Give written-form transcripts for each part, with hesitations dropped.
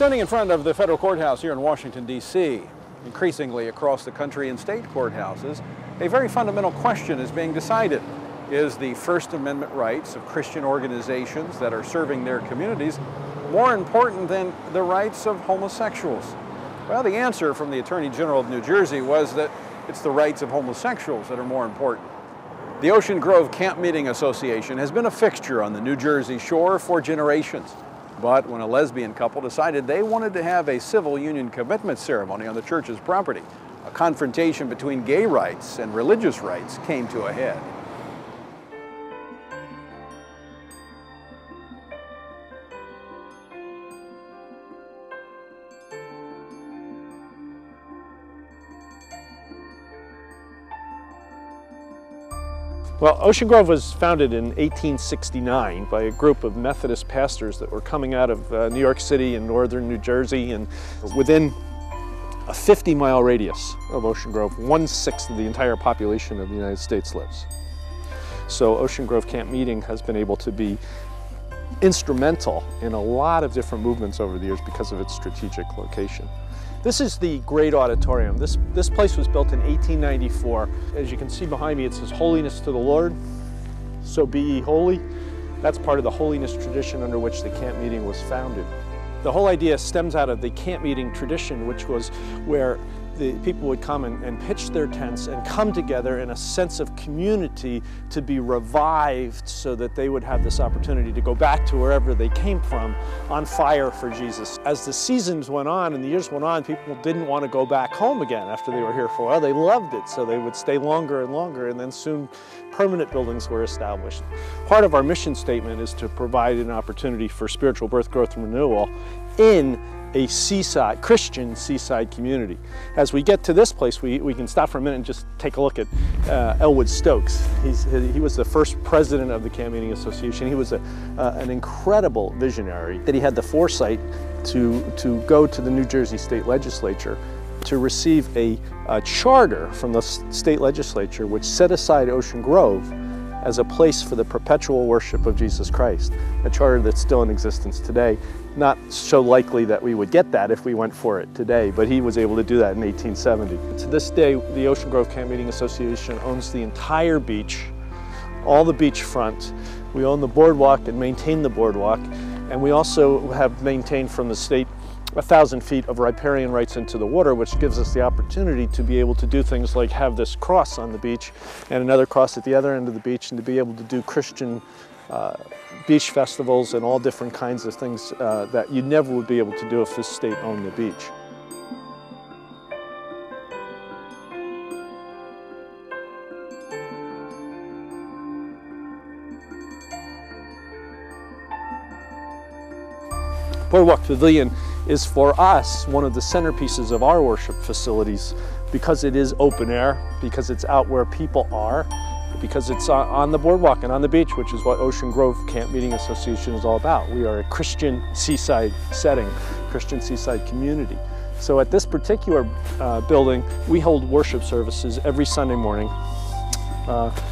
Standing in front of the federal courthouse here in Washington, D.C., increasingly across the country in state courthouses, a very fundamental question is being decided. Is the First Amendment rights of Christian organizations that are serving their communities more important than the rights of homosexuals? Well, the answer from the Attorney General of New Jersey was that it's the rights of homosexuals that are more important. The Ocean Grove Camp Meeting Association has been a fixture on the New Jersey shore for generations. But when a lesbian couple decided they wanted to have a civil union commitment ceremony on the church's property, a confrontation between gay rights and religious rights came to a head. Well, Ocean Grove was founded in 1869 by a group of Methodist pastors that were coming out of New York City and northern New Jersey, and within a 50-mile radius of Ocean Grove, 1/6 of the entire population of the United States lives. So Ocean Grove Camp Meeting has been able to be instrumental in a lot of different movements over the years because of its strategic location. This is the great auditorium. This place was built in 1894. As you can see behind me, it says "Holiness to the Lord, so be ye holy." That's part of the holiness tradition under which the camp meeting was founded. The whole idea stems out of the camp meeting tradition, which was where the people would come and pitch their tents and come together in a sense of community to be revived so that they would have this opportunity to go back to wherever they came from on fire for Jesus. As the seasons went on and the years went on, people didn't want to go back home again after they were here for a while. They loved it, so they would stay longer and longer, and then soon permanent buildings were established. Part of our mission statement is to provide an opportunity for spiritual birth, growth, and renewal in a seaside, Christian seaside community. As we get to this place, we can stop for a minute and just take a look at Elwood Stokes. He was the first president of the Camp Meeting Association. He was an incredible visionary. That he had the foresight to go to the New Jersey State Legislature to receive a charter from the state legislature which set aside Ocean Grove as a place for the perpetual worship of Jesus Christ, a charter that's still in existence today. Not so likely that we would get that if we went for it today, but he was able to do that in 1870. To this day, the Ocean Grove Camp Meeting Association owns the entire beach, all the beachfront. We own the boardwalk and maintain the boardwalk, and we also have maintained from the state 1,000 feet of riparian rights into the water, which gives us the opportunity to be able to do things like have this cross on the beach and another cross at the other end of the beach, and to be able to do Christian beach festivals and all different kinds of things that you never would be able to do if the state owned the beach. Boardwalk Pavilion is for us one of the centerpieces of our worship facilities because it is open air, because it's out where people are, because it's on the boardwalk and on the beach, which is what Ocean Grove Camp Meeting Association is all about. We are a Christian seaside setting, Christian seaside community. So at this particular building, we hold worship services every Sunday morning.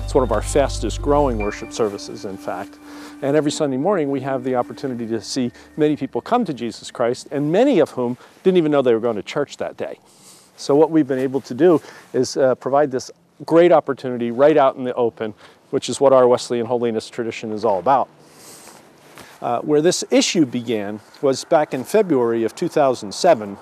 It's one of our fastest growing worship services, in fact. And every Sunday morning, we have the opportunity to see many people come to Jesus Christ, and many of whom didn't even know they were going to church that day. So what we've been able to do is provide this great opportunity right out in the open, which is what our Wesleyan holiness tradition is all about. Where this issue began was back in February of 2007.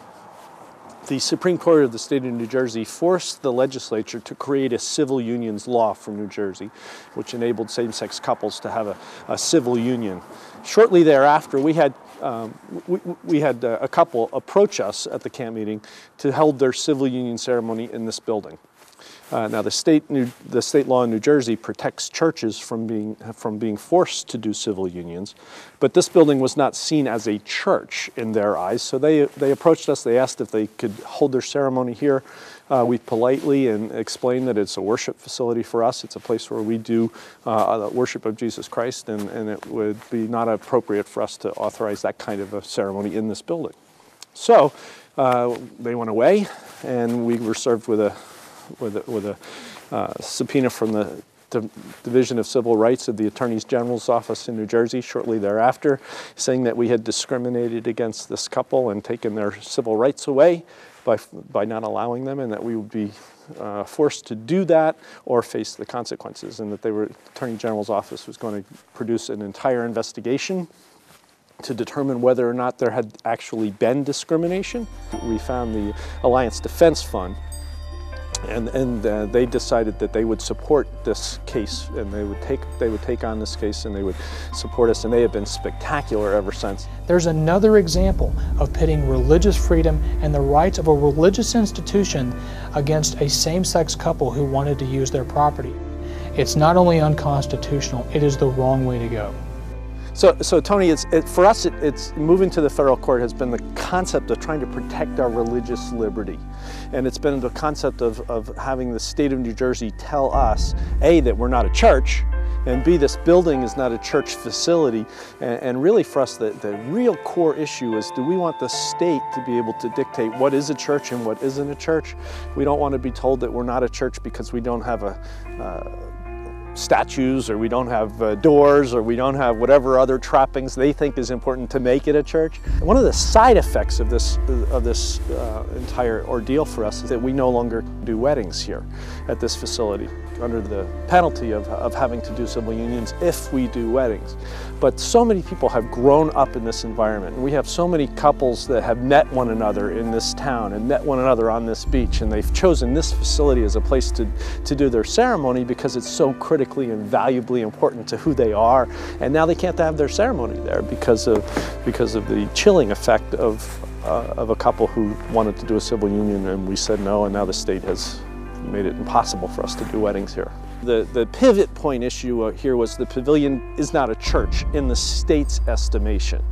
The Supreme Court of the state of New Jersey forced the legislature to create a civil unions law for New Jersey, which enabled same-sex couples to have a civil union. Shortly thereafter, we had a couple approach us at the camp meeting to hold their civil union ceremony in this building. Now, the state law in New Jersey protects churches from being forced to do civil unions, but this building was not seen as a church in their eyes. So they approached us. They asked if they could hold their ceremony here. We politely and explained that it's a worship facility for us. It's a place where we do worship of Jesus Christ, and it would be not appropriate for us to authorize that kind of a ceremony in this building. So they went away, and we were served with a subpoena from the Division of Civil Rights of the Attorney General's office in New Jersey shortly thereafter, saying that we had discriminated against this couple and taken their civil rights away by not allowing them, and that we would be forced to do that or face the consequences, and that the Attorney General's office was going to produce an entire investigation to determine whether or not there had actually been discrimination. We found the Alliance Defense Fund, and they decided that they would support this case, and they would take on this case, and they would support us, and they have been spectacular ever since. There's another example of pitting religious freedom and the rights of a religious institution against a same-sex couple who wanted to use their property. It's not only unconstitutional, it is the wrong way to go. So Tony, for us, it's moving to the federal court has been the concept of trying to protect our religious liberty. And it's been the concept of having the state of New Jersey tell us, A, that we're not a church, and B, this building is not a church facility. And really for us, the real core issue is, do we want the state to be able to dictate what is a church and what isn't a church? We don't want to be told that we're not a church because we don't have statues, or we don't have doors, or we don't have whatever other trappings they think is important to make it a church. One of the side effects of this entire ordeal for us is that we no longer do weddings here at this facility, under the penalty of having to do civil unions if we do weddings. But so many people have grown up in this environment, and we have so many couples that have met one another in this town and met one another on this beach, and they've chosen this facility as a place to do their ceremony because it's so critically and valuably important to who they are. And now they can't have their ceremony there because of the chilling effect of a couple who wanted to do a civil union, and we said no, and now the state has made it impossible for us to do weddings here. The pivot point issue here was the pavilion is not a church in the state's estimation.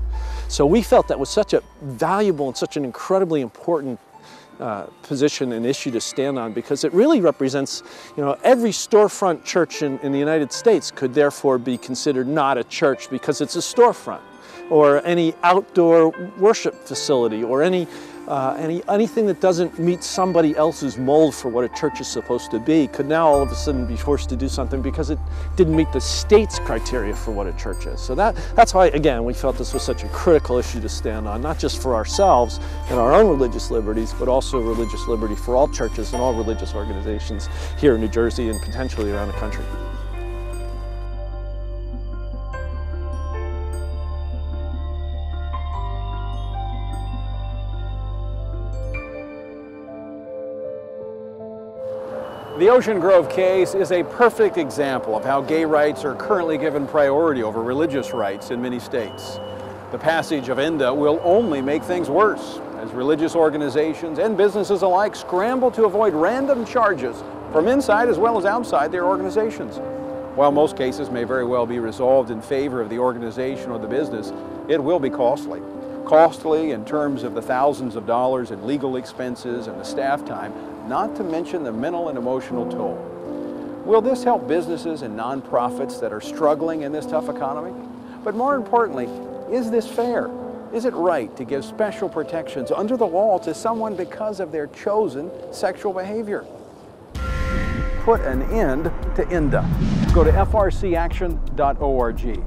So we felt that was such a valuable and such an incredibly important position and issue to stand on, because it really represents, every storefront church in the United States could therefore be considered not a church because it's a storefront, or any outdoor worship facility, or anything that doesn't meet somebody else's mold for what a church is supposed to be could now all of a sudden be forced to do something because it didn't meet the state's criteria for what a church is. So that's why, again, we felt this was such a critical issue to stand on, not just for ourselves and our own religious liberties, but also religious liberty for all churches and all religious organizations here in New Jersey and potentially around the country. The Ocean Grove case is a perfect example of how gay rights are currently given priority over religious rights in many states. The passage of ENDA will only make things worse as religious organizations and businesses alike scramble to avoid random charges from inside as well as outside their organizations. While most cases may very well be resolved in favor of the organization or the business, it will be costly. Costly in terms of the thousands of dollars in legal expenses and the staff time, not to mention the mental and emotional toll. Will this help businesses and nonprofits that are struggling in this tough economy? But more importantly, is this fair? Is it right to give special protections under the law to someone because of their chosen sexual behavior? Put an end to ENDA. Go to frcaction.org.